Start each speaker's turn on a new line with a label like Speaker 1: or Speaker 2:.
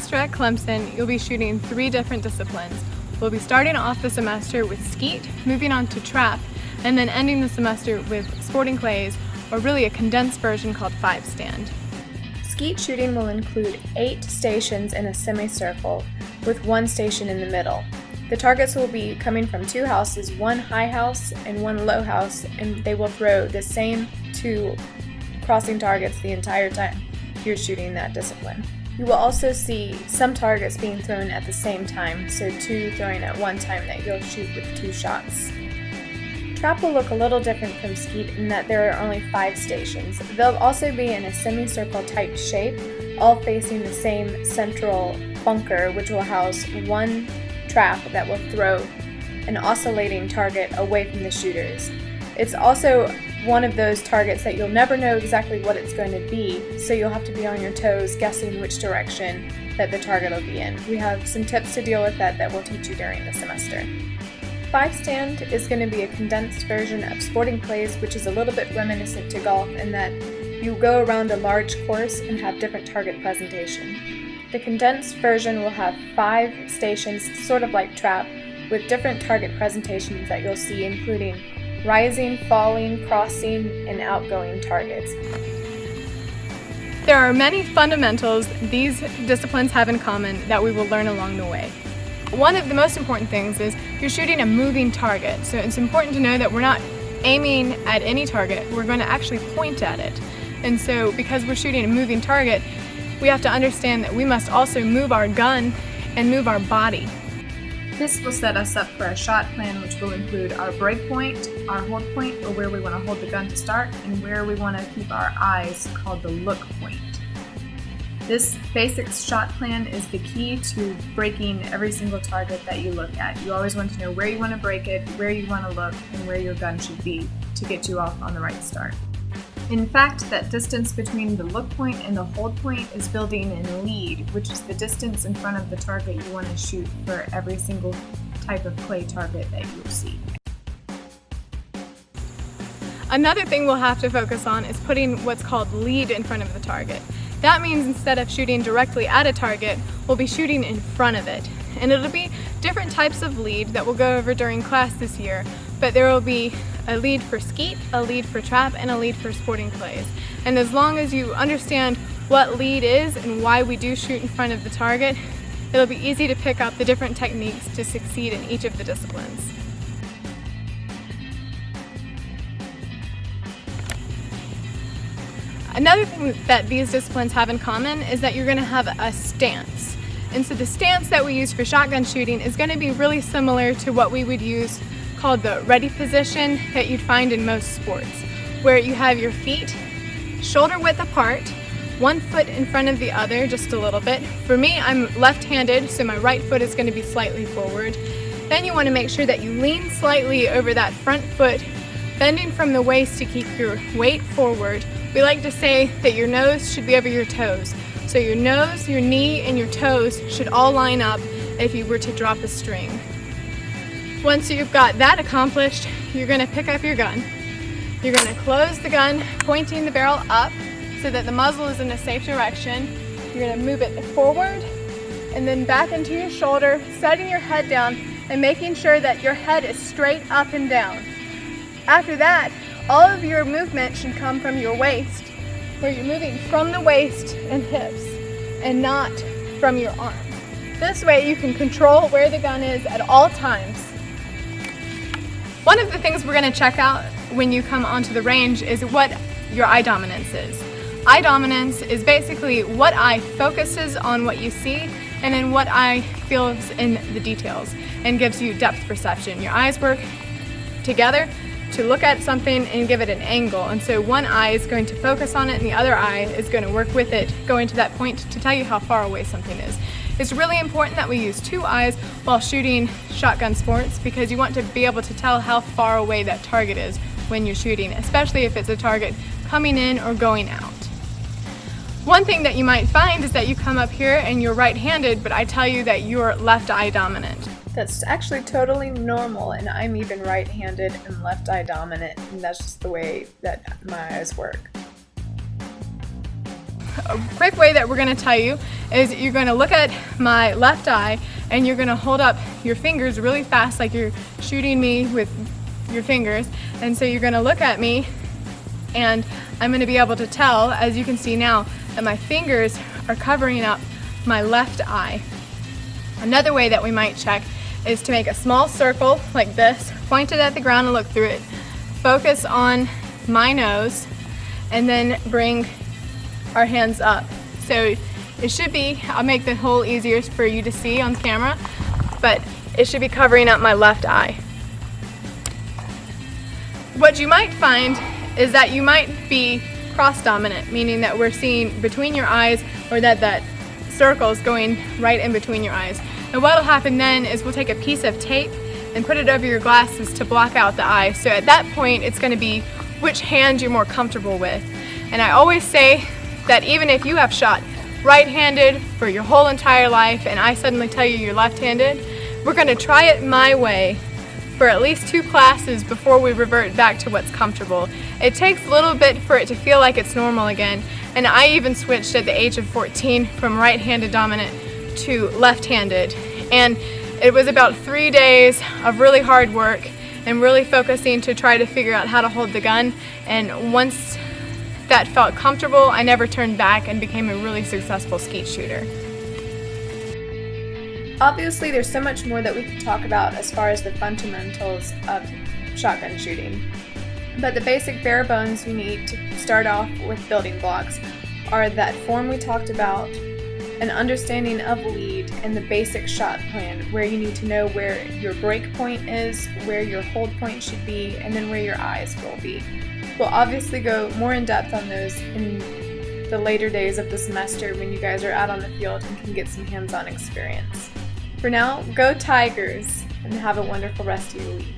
Speaker 1: semester at Clemson, you'll be shooting 3 different disciplines. We'll be starting off the semester with skeet, moving on to trap, and then ending the semester with sporting clays, or really a condensed version called 5-stand. Skeet shooting will include 8 stations in a semicircle, with 1 station in the middle. The targets will be coming from 2 houses, 1 high house and 1 low house, and they will throw the same 2 crossing targets the entire time you're shooting that discipline. You will also see some targets being thrown at the same time, so 2 throwing at one time that you'll shoot with 2 shots. Trap will look a little different from skeet in that there are only 5 stations. They'll also be in a semicircle type shape, all facing the same central bunker, which will house 1 trap that will throw an oscillating target away from the shooters. It's also one of those targets that you'll never know exactly what it's going to be, so you'll have to be on your toes guessing which direction that the target will be in. We have some tips to deal with that we'll teach you during the semester. 5-stand is going to be a condensed version of sporting clays, which is a little bit reminiscent to golf in that you go around a large course and have different target presentation. The condensed version will have 5 stations, sort of like trap, with different target presentations that you'll see, including rising, falling, crossing, and outgoing targets. There are many fundamentals these disciplines have in common that we will learn along the way. One of the most important things is you're shooting a moving target, so it's important to know that we're not aiming at any target, we're going to actually point at it. And so because we're shooting a moving target, we have to understand that we must also move our gun and move our body. This will set us up for a shot plan, which will include our break point, our hold point, or where we want to hold the gun to start, and where we want to keep our eyes, called the look point. This basic shot plan is the key to breaking every single target that you look at. You always want to know where you want to break it, where you want to look, and where your gun should be to get you off on the right start. In fact, that distance between the look point and the hold point is building in lead, which is the distance in front of the target you want to shoot for every single type of clay target that you'll see. Another thing we'll have to focus on is putting what's called lead in front of the target. That means instead of shooting directly at a target, we'll be shooting in front of it. And it'll be different types of lead that we'll go over during class this year, but there will be a lead for skeet, a lead for trap, and a lead for sporting clays. And as long as you understand what lead is and why we do shoot in front of the target, it'll be easy to pick up the different techniques to succeed in each of the disciplines. Another thing that these disciplines have in common is that you're going to have a stance. And so the stance that we use for shotgun shooting is going to be really similar to what we would use called the ready position that you'd find in most sports, where you have your feet shoulder width apart, 1 foot in front of the other just a little bit. For me, I'm left-handed, so my right foot is going to be slightly forward. Then you want to make sure that you lean slightly over that front foot, bending from the waist to keep your weight forward. We like to say that your nose should be over your toes. So your nose, your knee, and your toes should all line up if you were to drop a string. Once you've got that accomplished, you're going to pick up your gun. You're going to close the gun, pointing the barrel up so that the muzzle is in a safe direction. You're going to move it forward and then back into your shoulder, setting your head down and making sure that your head is straight up and down. After that, all of your movement should come from your waist, where you're moving from the waist and hips and not from your arms. This way you can control where the gun is at all times. One of the things we're going to check out when you come onto the range is what your eye dominance is. Eye dominance is basically what eye focuses on what you see and then what eye feels in the details and gives you depth perception. Your eyes work together to look at something and give it an angle, and so one eye is going to focus on it and the other eye is going to work with it, going to that point to tell you how far away something is. It's really important that we use 2 eyes while shooting shotgun sports because you want to be able to tell how far away that target is when you're shooting, especially if it's a target coming in or going out. One thing that you might find is that you come up here and you're right-handed, but I tell you that you're left eye dominant. That's actually totally normal, and I'm even right-handed and left eye dominant, and that's just the way that my eyes work. a quick way that we're going to tell you is you're going to look at my left eye and you're going to hold up your fingers really fast like you're shooting me with your fingers. And so you're going to look at me and I'm going to be able to tell, as you can see now, that my fingers are covering up my left eye. Another way that we might check is to make a small circle like this, point it at the ground and look through it. Focus on my nose and then bring our hands up. So it should be, I'll make the hole easier for you to see on camera, but it should be covering up my left eye. What you might find is that you might be cross-dominant, meaning that we're seeing between your eyes, or that circle is going right in between your eyes. And what will happen then is we'll take a piece of tape and put it over your glasses to block out the eye. So at that point, it's going to be which hand you're more comfortable with. And I always say that even if you have shot right-handed for your whole entire life and I suddenly tell you you're left-handed, we're going to try it my way for at least 2 classes before we revert back to what's comfortable. It takes a little bit for it to feel like it's normal again, and I even switched at the age of 14 from right-handed dominant to left-handed. And it was about 3 days of really hard work and really focusing to try to figure out how to hold the gun, and once that felt comfortable, I never turned back and became a really successful skeet shooter. Obviously, there's so much more that we could talk about as far as the fundamentals of shotgun shooting. But the basic bare bones you need to start off with building blocks are that form we talked about, an understanding of lead, and the basic shot plan, where you need to know where your break point is, where your hold point should be, and then where your eyes will be. We'll obviously go more in depth on those in the later days of the semester when you guys are out on the field and can get some hands-on experience. For now, go Tigers, and have a wonderful rest of your week.